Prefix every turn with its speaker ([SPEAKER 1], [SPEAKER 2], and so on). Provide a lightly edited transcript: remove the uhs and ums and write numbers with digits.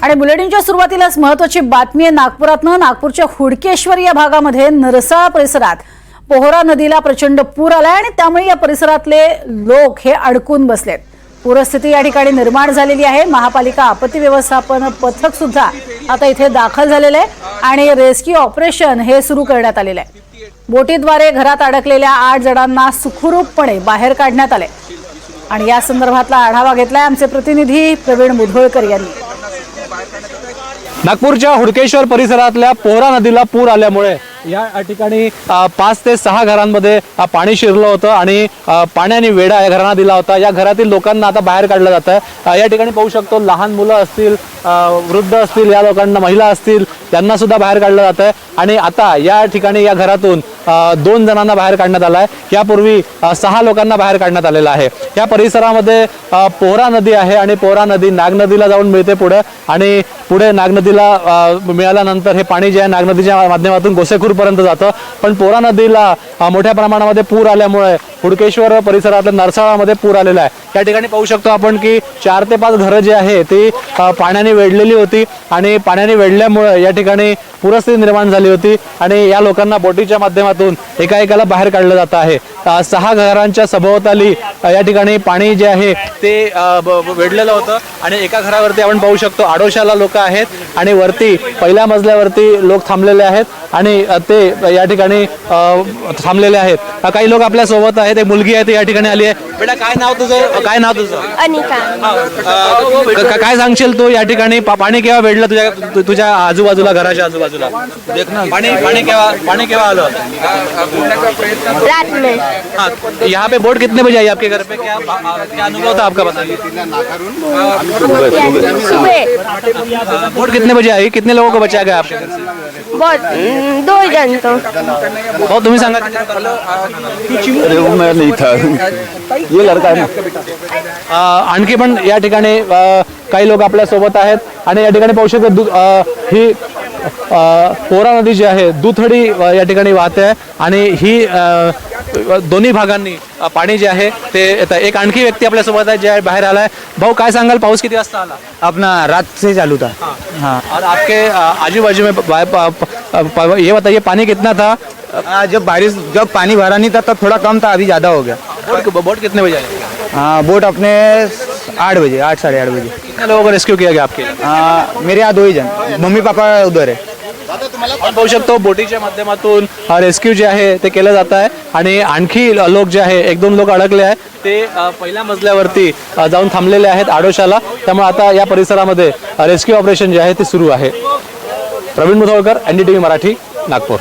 [SPEAKER 1] आणि बुलेटिनच्या सुरुवातीलाच महत्त्वाची बातमी आहे नागपुरातनं। नागपूरच्या हुडकेश्वर या भागामध्ये नरसाळा परिसरात पोहरा नदीला प्रचंड पूर आलाय आणि त्यामुळे या परिसरातले लोक हे अडकून बसलेत। पूरस्थिती या ठिकाणी निर्माण झालेली आहे। महापालिका आपत्ती व्यवस्थापन पथक सुद्धा आता इथे दाखल झालेले आहे आणि रेस्क्यू ऑपरेशन हे सुरू करण्यात आलेले आहे। बोटीद्वारे घरात अडकलेल्या 8 जणांना सुखरूपपणे बाहेर काढण्यात आले आणि या संदर्भातला आढावा घेतलाय आमचे प्रतिनिधी प्रवीण मुधोळकर यांनी।
[SPEAKER 2] नागपूरच्या हुडकेश्वर परिसरातल्या पोहरा नदीला पूर आल्यामुळे या ठिकाणी 5 ते 6 घरांमध्ये पाणी शिरलं होतं आणि पाण्याने वेढा या घरांना दिला होता। या घरातील लोकांना आता बाहेर काढलं जात आहे। या ठिकाणी पाहू शकतो लहान मुलं असतील, वृद्ध असतील, या लोकांना, महिला असतील, त्यांना सुद्धा बाहेर काढलं जात आहे आणि आता या ठिकाणी या घरातून 2 जणांना बाहेर काढण्यात आलं आहे। यापूर्वी 6 लोकांना बाहेर काढण्यात आलेलं आहे। या परिसरामध्ये पोहरा नदी आहे आणि पोहरा नदी नाग नदीला जाऊन मिळते पुढे आणि पुढे नाग नदीला मिळाल्यानंतर हे पाणी जे आहे नाग नदीच्या माध्यमातून गोसेखूर पर्यंत जातं। पण पोहरा नदीला मोठ्या प्रमाणामध्ये पूर आल्यामुळे हुडकेश्वर परिसरातल्या नरसाळामध्ये पूर आलेला आहे। या ठिकाणी पाहू शकतो आपण की 4 ते 5 घरं जी आहे ती पाण्याने वेढलेली होती आणि पाण्याने वेढल्यामुळे या ठिकाणी पूरस्थिती निर्माण झाली होती आणि या लोकांना बोटीच्या माध्यमातून एकाएकाला बाहेर काढलं जात आहे। 6 घरांच्या सभोवताली या ठिकाणी पाणी जे आहे ते वेढलेलं होतं आणि एका घरावरती आपण पाहू शकतो आडोशाला लोक आहेत आणि वरती पहिल्या मजल्यावरती लोक थांबलेले आहेत आणि ते या ठिकाणी थांबलेले आहेत। काही लोक आपल्या सोबत आहेत। एक मुलगी आहे ती या ठिकाणी आली आहे। बेटा काय नाव तुझं? काय नाव तुझं?
[SPEAKER 3] अनिका।
[SPEAKER 2] काय सांगशील तू या ठिकाणी पाणी केव्हा वेढलं तुझ्या आजूबाजूला, घराच्या आजूबाजूला? पाणी केव्हा आलं?
[SPEAKER 3] रात में।
[SPEAKER 2] हाँ, यहाँ पे बोट कितने बजे आई आपके घर पे? क्या अनुभव था आपका, बताइए।
[SPEAKER 3] सुबह।
[SPEAKER 2] बोट कितने बजे आई? कितने लोगों को बचाया गया आपके घर से?
[SPEAKER 3] बहुत 2 जन तो।
[SPEAKER 2] हो, तुम्ही सांगा।
[SPEAKER 4] अरे वो मैं नहीं था, ये लड़का है ना।
[SPEAKER 2] आणखी पण या ठिकाणी काही लोक आपल्या सोबत आहेत आणि या ठिकाणी पाहू शकतो ही पोहरा नदी जी आहे दुथडी या ठिकाणी वाहते आहे आणि ही दोन्ही भागांनी पाणी जे आहे ते येतं। एक आणखी व्यक्ती आपल्या सोबत आहे जे बाहेर आलाय। भाऊ काय सांगाल, पाऊस किती वाजता आला?
[SPEAKER 4] अपना रात से चालू था।
[SPEAKER 2] हाँ, और आपके आजू बाजू में ये बताइए पानी कितना था?
[SPEAKER 4] जब पानी भरा नहीं था तब थोड़ा कम था, अभी ज़्यादा हो गया।
[SPEAKER 2] बोट कितने बजे आई?
[SPEAKER 4] हाँ, बोट अपने 8 बजे, 8 साढ़े 8 बजे।
[SPEAKER 2] कितने लोगों को रेस्क्यू किया गया आपके?
[SPEAKER 4] मेरे यहाँ 2 ही जन, मम्मी पापा उधर है।
[SPEAKER 2] आपण पाहू शकतो बोटीच्या माध्यमातून रेस्क्यू जे आहे ते केलं जात आहे आणि आणखी लोक जे आहे 1-2 लोक अडकले आहेत ते पहिल्या मजल्यावरती जाऊन थांबलेले आहेत आडोशाला। त्यामुळे आता या परिसरामध्ये रेस्क्यू ऑपरेशन जे आहे ते सुरू आहे। प्रवीण मुधोळकर, NDTV मराठी, नागपूर।